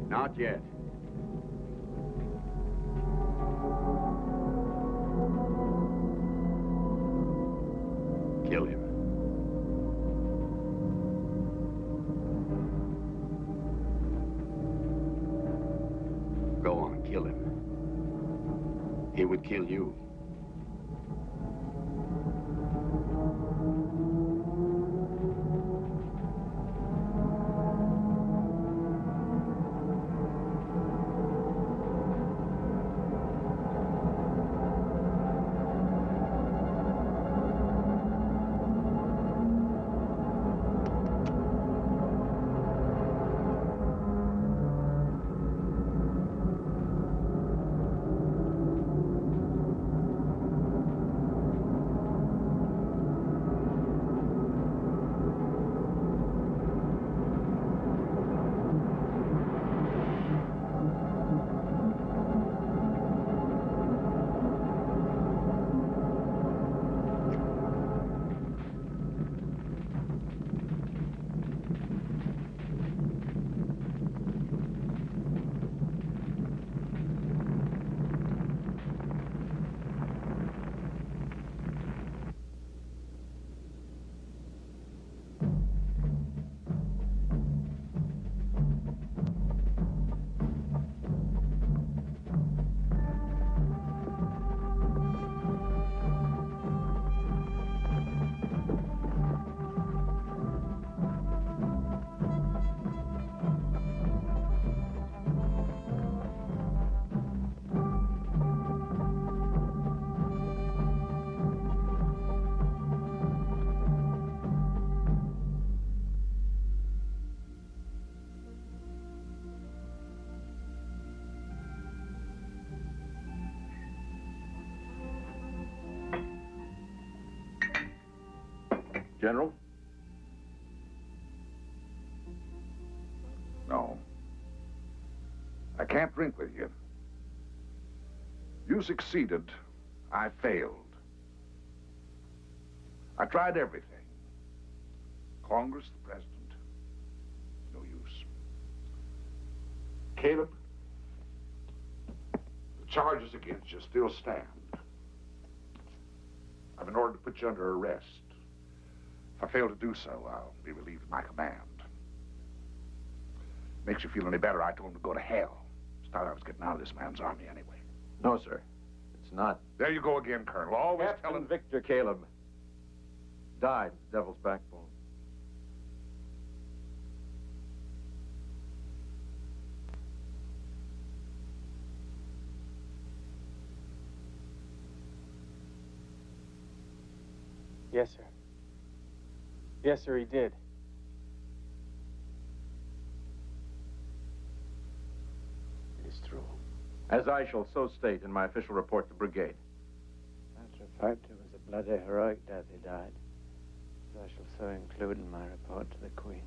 Not yet. Kill him. Go on, kill him. He would kill you. General? No. I can't drink with you. You succeeded. I failed. I tried everything. Congress, the president. No use. Caleb, the charges against you still stand. I've been ordered to put you under arrest. If I fail to do so, I'll be relieved of my command. Makes you feel any better, I told him to go to hell. Just thought I was getting out of this man's army anyway. No, sir. It's not. There you go again, Colonel. Always Captain telling... Victor Caleb died with Devil's Backbone. Yes, sir. Yes, sir, he did. It is true. As I shall so state in my official report to brigade. Matter of fact, it was a bloody heroic death he died. As I shall so include in my report to the Queen.